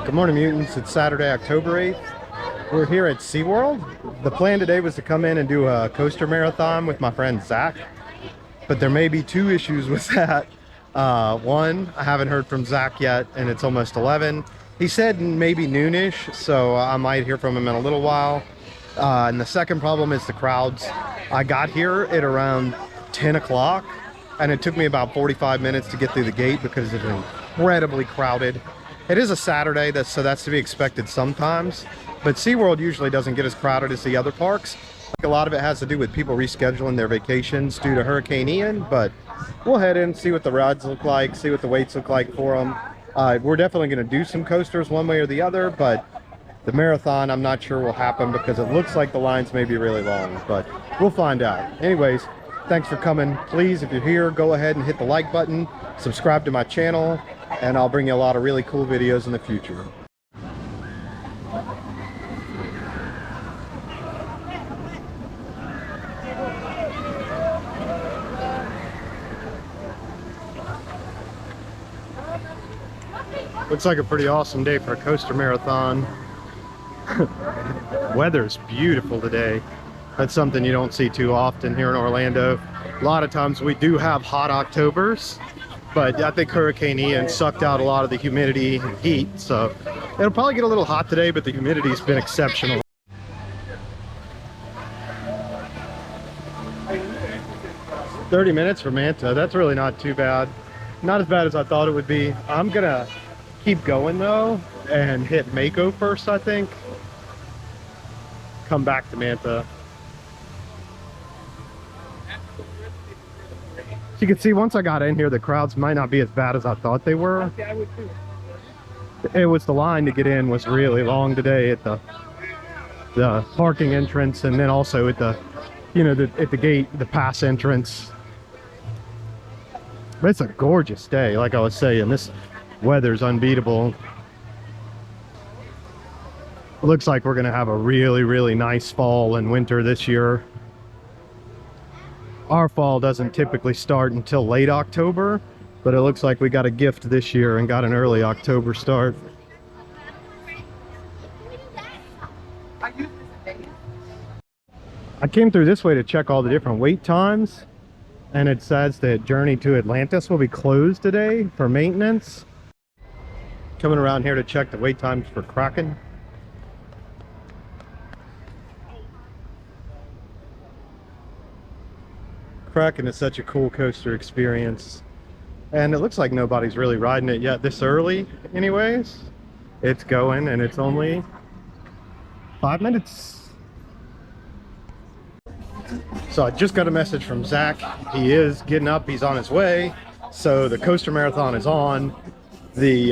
Good morning, mutants. It's Saturday, October 8th. We're here at SeaWorld. The plan today was to come in and do a coaster marathon with my friend Zach, but there may be two issues with that. One, I haven't heard from Zach yet, and it's almost 11. He said maybe noonish, so I might hear from him in a little while. And the second problem is the crowds. I got here at around 10 o'clock, and it took me about 45 minutes to get through the gate because it's incredibly crowded. It is a Saturday, so that's to be expected sometimes, but SeaWorld usually doesn't get as crowded as the other parks. A lot of it has to do with people rescheduling their vacations due to Hurricane Ian, but we'll head in, see what the rides look like, see what the waits look like for them. We're definitely going to do some coasters one way or the other, but the marathon I'm not sure will happen because it looks like the lines may be really long, but we'll find out. Anyways, thanks for coming. Please, if you're here, go ahead and hit the like button, subscribe to my channel, and I'll bring you a lot of really cool videos in the future. Looks like a pretty awesome day for a coaster marathon. Weather's beautiful today. That's something you don't see too often here in Orlando. A lot of times we do have hot Octobers, but I think Hurricane Ian sucked out a lot of the humidity and heat, so it'll probably get a little hot today, but the humidity's been exceptional. "30 minutes for Manta, that's really not too bad. Not as bad as I thought it would be. I'm gonna keep going though and hit Mako first, I think. Come back to Manta. As you can see, once I got in here, the crowds might not be as bad as I thought they were. It was the line to get in was really long today at the parking entrance, and then also at the, at the gate, the pass entrance. But it's a gorgeous day, like I was saying. This weather's unbeatable. Looks like we're gonna have a really nice fall and winter this year. Our fall doesn't typically start until late October, but it looks like we got a gift this year and got an early October start. I came through this way to check all the different wait times, and it says that Journey to Atlantis will be closed today for maintenance. Coming around here to check the wait times for Kraken. Kraken is such a cool coaster experience, and it looks like nobody's really riding it yet this early anyways. It's going, and it's only 5 minutes. So I just got a message from Zach. He is getting up, he's on his way, so the coaster marathon is on. The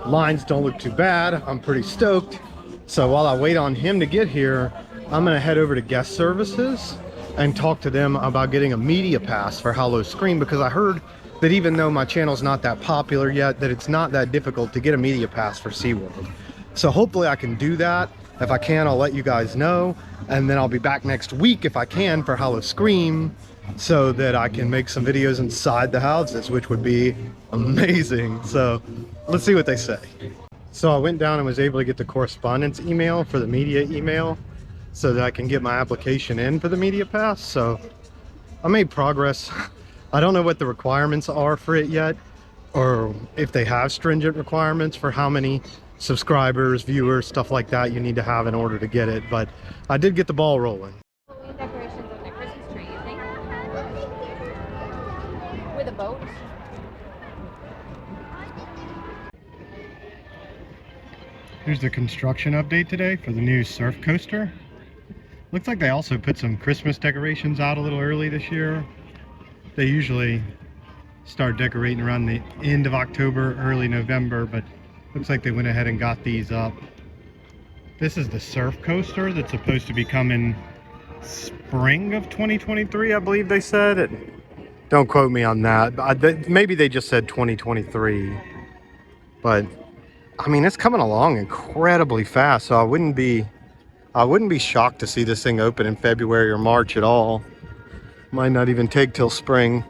lines don't look too bad. I'm pretty stoked. So while I wait on him to get here, I'm gonna head over to guest services and talk to them about getting a media pass for Halloween, because I heard that even though my channel's not that popular yet, that it's not that difficult to get a media pass for SeaWorld. So hopefully I can do that. If I can, I'll let you guys know, and then I'll be back next week if I can for Halloween, so that I can make some videos inside the houses, which would be amazing. So let's see what they say. So I went down and was able to get the correspondence email for the media email, so that I can get my application in for the media pass. So I made progress. I don't know what the requirements are for it yet, or if they have stringent requirements for how many subscribers, viewers, stuff like that you need to have in order to get it, but I did get the ball rolling. Halloween decorations on the Christmas tree, you think? With a boat? Here's the construction update today for the new surf coaster. Looks like they also put some Christmas decorations out a little early this year. They usually start decorating around the end of October, early November, but looks like they went ahead and got these up. This is the surf coaster that's supposed to be coming spring of 2023, I believe they said. Don't quote me on that. Maybe they just said 2023. But I mean, it's coming along incredibly fast, so I wouldn't be shocked to see this thing open in February or March at all. Might not even take till spring.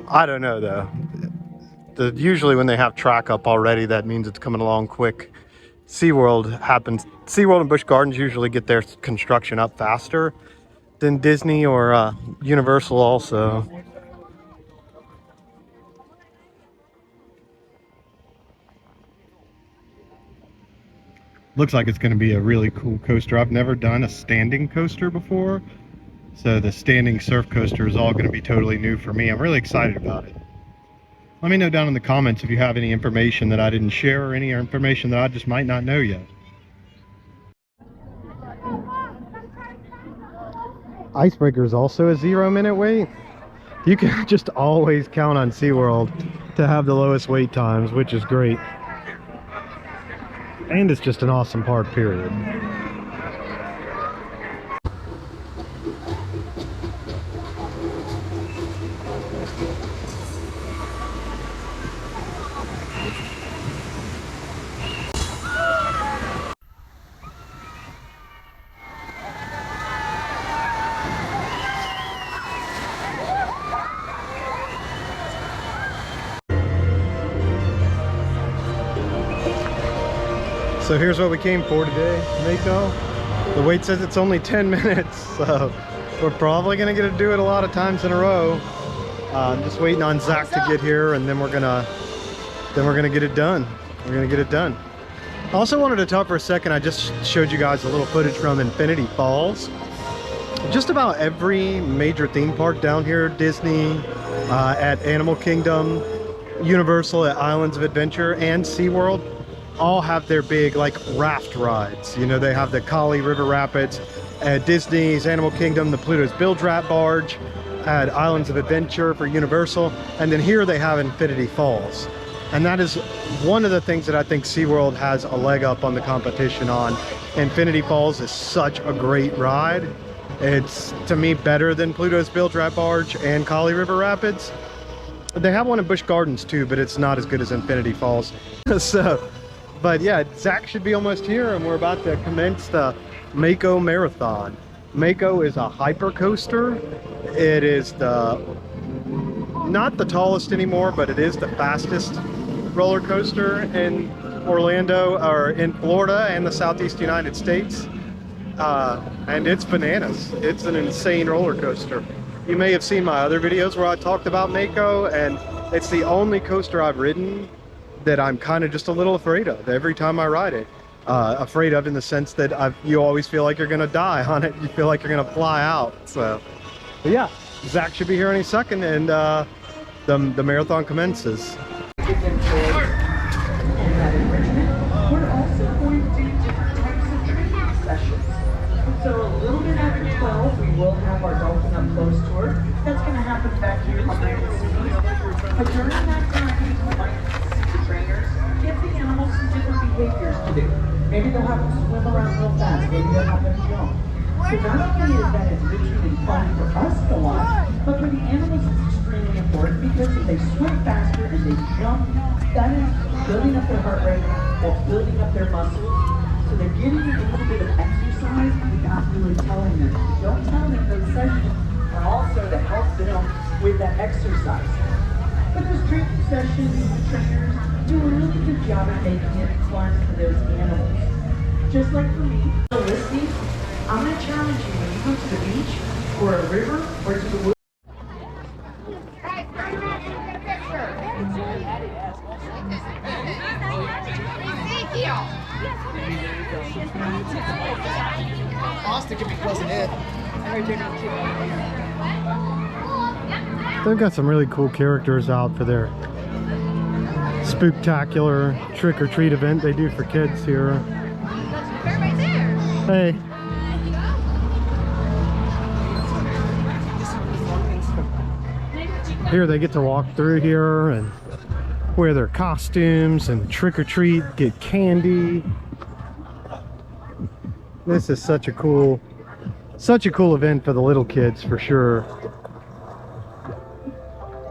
I don't know though. Usually when they have track up already, that means it's coming along quick. SeaWorld and Busch Gardens usually get their construction up faster than Disney or Universal also. Looks like it's going to be a really cool coaster. I've never done a standing coaster before, so the standing surf coaster is all going to be totally new for me. I'm really excited about it. Let me know down in the comments if you have any information that I didn't share or any information that I just might not know yet. Icebreaker is also a 0-minute wait. You can just always count on SeaWorld to have the lowest wait times, which is great. And it's just an awesome park, period. So here's what we came for today, Mako. The wait says it's only 10 minutes, so we're probably gonna get to do it a lot of times in a row. I'm just waiting on Zach to get here, and then we're gonna get it done. We're gonna get it done. I also wanted to talk for a second. I just showed you guys a little footage from Infinity Falls. Just about every major theme park down here, Disney, at Animal Kingdom, Universal, at Islands of Adventure, and SeaWorld, all have their big like raft rides. You know, they have the Kali River Rapids at Disney's Animal Kingdom, the Pluto's Bilge Rat Barge at Islands of Adventure for Universal, and then here they have Infinity Falls. And that is one of the things that I think SeaWorld has a leg up on the competition on. Infinity Falls is such a great ride. It's, to me, better than Pluto's Bilge Rat Barge and Kali River Rapids. They have one in Busch Gardens too, but it's not as good as Infinity Falls. But yeah, Zach should be almost here, and we're about to commence the Mako Marathon. Mako is a hyper coaster. It is not the tallest anymore, but it is the fastest roller coaster in Orlando, or in Florida and the Southeast United States. And it's bananas. It's an insane roller coaster. You may have seen my other videos where I talked about Mako, and it's the only coaster I've ridden that I'm kind of just a little afraid of every time I ride it. Afraid of in the sense that you always feel like you're gonna die on it. You feel like you're gonna fly out. So, but yeah, Zach should be here any second, and the marathon commences. We're also going to do different types of training sessions. So a little bit after 12, we will have our Dolphin Up Close tour. That's going to happen back here behind the scenes. But during that time, you might see the trainers give the animals some different behaviors to do. Maybe they'll have them swim around real fast. Maybe they'll have them jump. So not only is that enriching and fun for us to watch, but for the animals it's extremely important, because if they swim faster and they jump, that is building up their heart rate while building up their muscles. So they're getting a little bit of exercise without really telling them. Don't tell them those sessions are also to help them with that exercise. But those training sessions, the trainers do a really good job of making it fun for those animals. Just like for me, listening, I'm going to challenge you when you go to the beach or a river or to the woods. Austin could be closing in. They've got some really cool characters out for their Spooktacular trick-or-treat event they do for kids here. Right there. Hey. Here they get to walk through here and wear their costumes and trick-or-treat, get candy. This is such a cool event for the little kids for sure.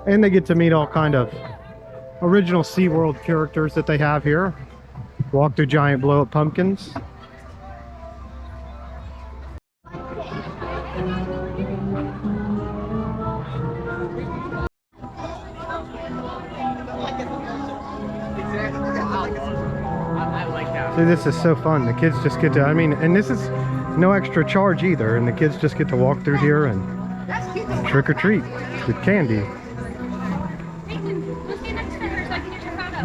And they get to meet all kind of original SeaWorld characters that they have here. Walk through giant blow-up pumpkins. I like that. See, this is so fun. The kids just get to, I mean, and this is no extra charge either. And the kids just get to walk through here and trick or treat with candy. Nathan, go stand next to her so I can get your photo.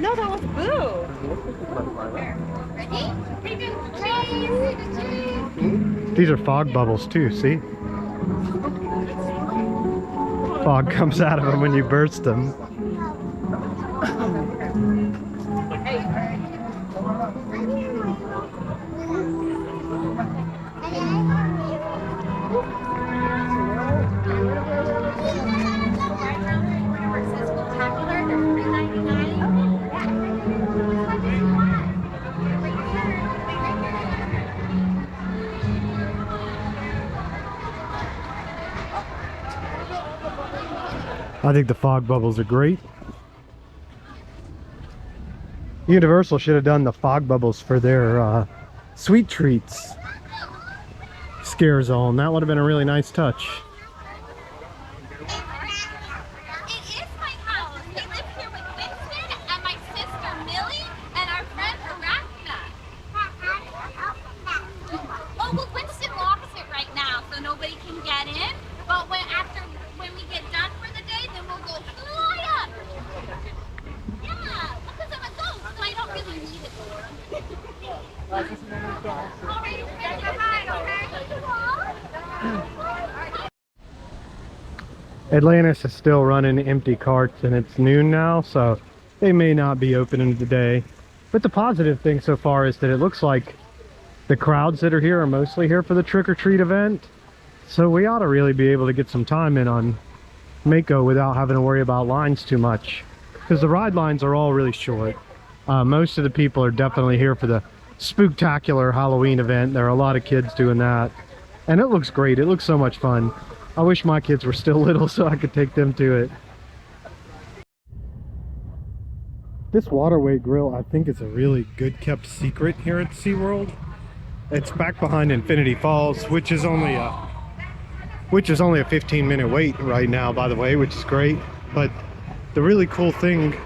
No, that was Boo. Ready? Cheese. These are fog bubbles too, see? Fog comes out of them when you burst them. Spooktacular, they're I think the fog bubbles are great. Universal should have done the fog bubbles for their sweet treats scare zone. That would have been a really nice touch. It is my house. We live here with Winston and my sister Millie and our friend Arachna. Oh, well, Winston locks it right now, so nobody can get in. But when we get done for the day, then we'll go fly up. Yeah, because I'm a ghost, so I don't really need it. All right, friends, you're mine, okay? Atlantis is still running empty carts and it's noon now, so they may not be opening today. But the positive thing so far is that it looks like the crowds that are here are mostly here for the trick-or-treat event. So we ought to really be able to get some time in on Mako without having to worry about lines too much. Because the ride lines are all really short. Most of the people are definitely here for the Spooktacular Halloween event. There are a lot of kids doing that. And it looks great. It looks so much fun. I wish my kids were still little so I could take them to it. This waterway grill, I think, is a really good kept secret here at SeaWorld. It's back behind Infinity Falls, which is only a 15-minute wait right now, by the way, which is great. But the really cool thing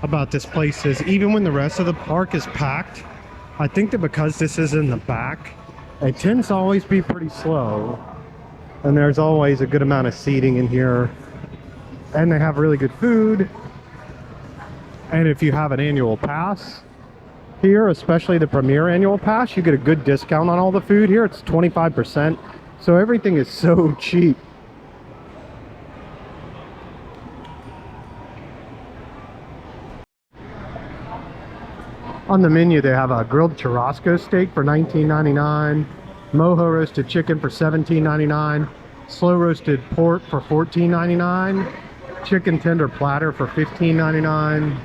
about this place is even when the rest of the park is packed, I think that because this is in the back, it tends to always be pretty slow. And there's always a good amount of seating in here. And they have really good food. And if you have an annual pass here, especially the Premier Annual Pass, you get a good discount on all the food here. It's 25%. So everything is so cheap. On the menu, they have a grilled churrasco steak for $19.99, mojo roasted chicken for $17.99, slow roasted pork for $14.99, chicken tender platter for $15.99,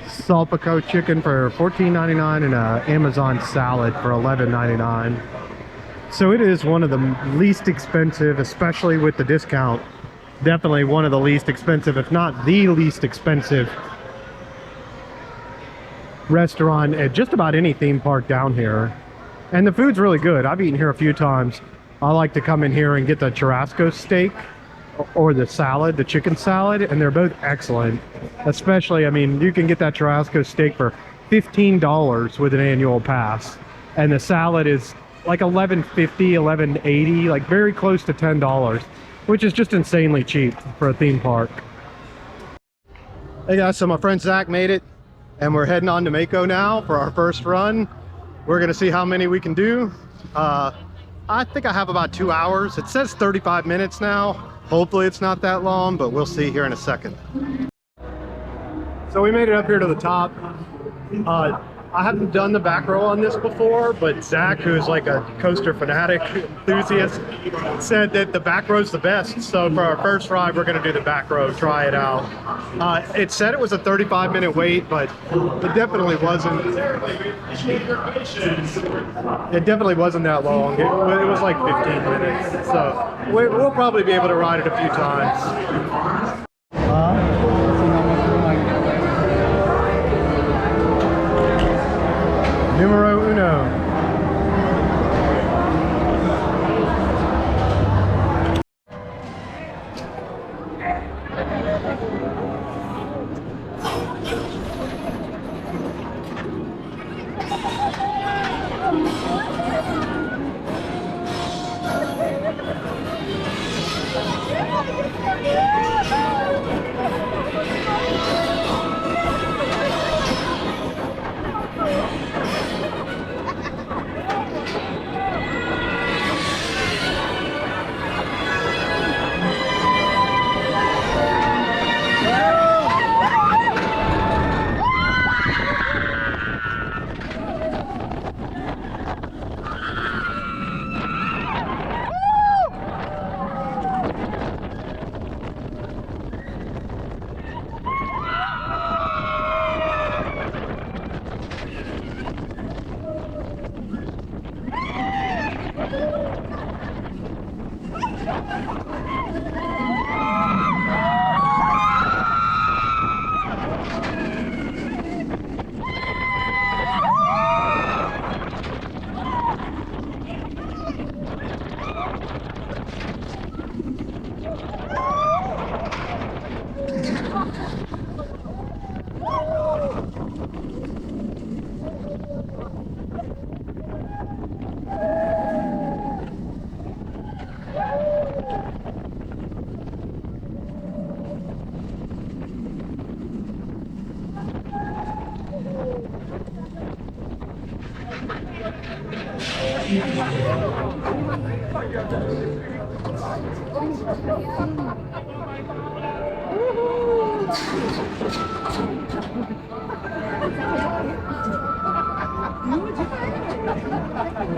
salpico chicken for $14.99, and an Amazon salad for $11.99. So it is one of the least expensive, especially with the discount. Definitely one of the least expensive, if not the least expensive restaurant at just about any theme park down here. And the food's really good. I've eaten here a few times. I like to come in here and get the churrasco steak or the salad, the chicken salad, and they're both excellent. Especially, I mean, you can get that churrasco steak for $15 with an annual pass, and the salad is like $11.50, $11.80, like very close to $10, which is just insanely cheap for a theme park. Hey guys, so my friend Zach made it, and we're heading on to Mako now for our first run. We're gonna see how many we can do. I think I have about 2 hours. It says 35 minutes now. Hopefully it's not that long, but we'll see here in a second. So we made it up here to the top. I haven't done the back row on this before, but Zach, who's like a coaster fanatic enthusiast, said that the back row's the best. So for our first ride, we're gonna do the back row, try it out. It said it was a 35-minute wait, but it definitely wasn't. It definitely wasn't that long. It was like 15 minutes. So we'll probably be able to ride it a few times. Numero uno.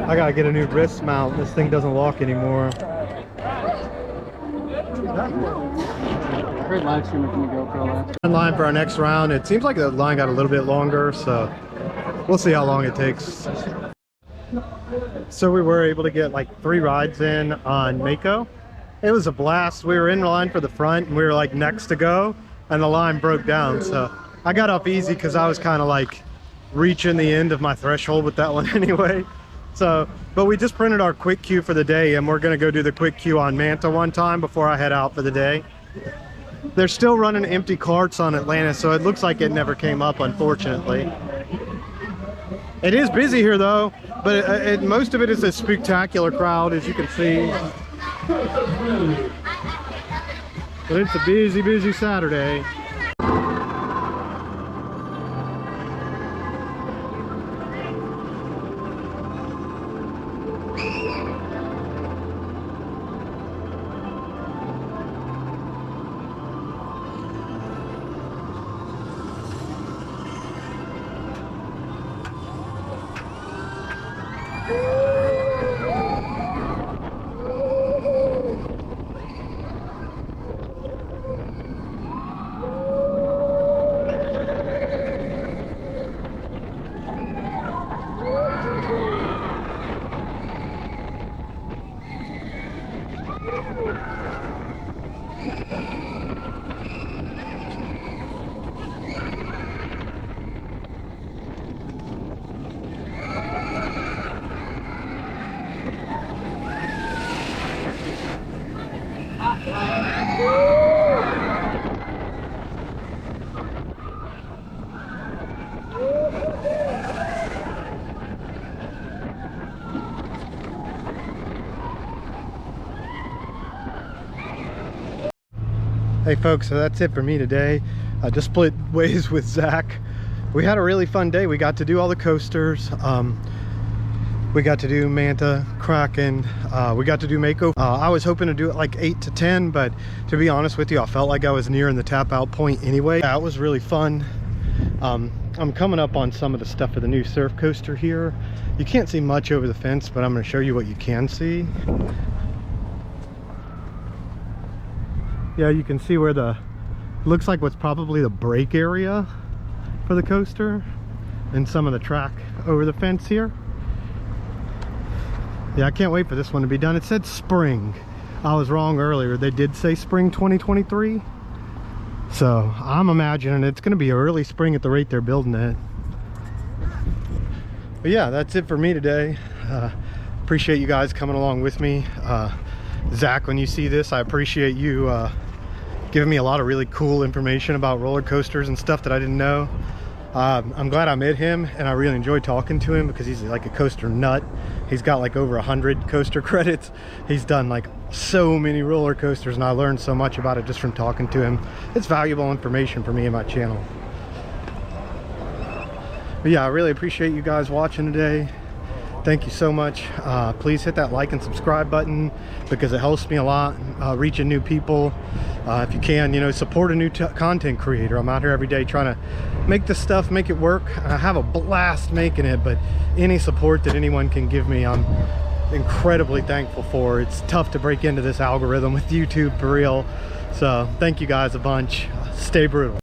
I gotta get a new wrist mount. This thing doesn't lock anymore. Great live streaming from the GoPro. In line for our next round. It seems like the line got a little bit longer, so we'll see how long it takes. So we were able to get like 3 rides in on Mako. It was a blast. We were in line for the front and we were like next to go, and the line broke down. So I got off easy because I was kind of like reaching the end of my threshold with that one anyway. So, but we just printed our quick queue for the day, and we're gonna go do the quick queue on Manta one time before I head out for the day. They're still running empty carts on Atlantis, so it looks like it never came up, unfortunately. It is busy here though, but most of it is a Spooktacular crowd, as you can see. But it's a busy, busy Saturday. Hey folks, so that's it for me today. I just split ways with Zach. We had a really fun day. We got to do all the coasters. We got to do Manta, Kraken. We got to do Mako. I was hoping to do it like 8 to 10, but to be honest with you, I felt like I was nearing the tap out point anyway. Yeah, it was really fun. I'm coming up on some of the stuff for the new surf coaster here. You can't see much over the fence, but I'm going to show you what you can see. Yeah, you can see where the looks like what's probably the brake area for the coaster, and some of the track over the fence here. Yeah, I can't wait for this one to be done. It said spring. I was wrong earlier. They did say spring 2023. So I'm imagining it's going to be early spring at the rate they're building it. But yeah, that's it for me today. Appreciate you guys coming along with me. Zach, when you see this, I appreciate you giving me a lot of really cool information about roller coasters and stuff that I didn't know. I'm glad I met him, and I really enjoyed talking to him because he's like a coaster nut. He's got like over 100 coaster credits. He's done like so many roller coasters, and I learned so much about it just from talking to him. It's valuable information for me and my channel. But yeah, I really appreciate you guys watching today. Thank you so much. Please hit that like and subscribe button because it helps me a lot reaching new people. If you can, you know, support a new content creator. I'm out here every day trying to make this stuff, make it work. I have a blast making it, but any support that anyone can give me, I'm incredibly thankful for. It's tough to break into this algorithm with YouTube, for real. So thank you guys a bunch. Stay brutal.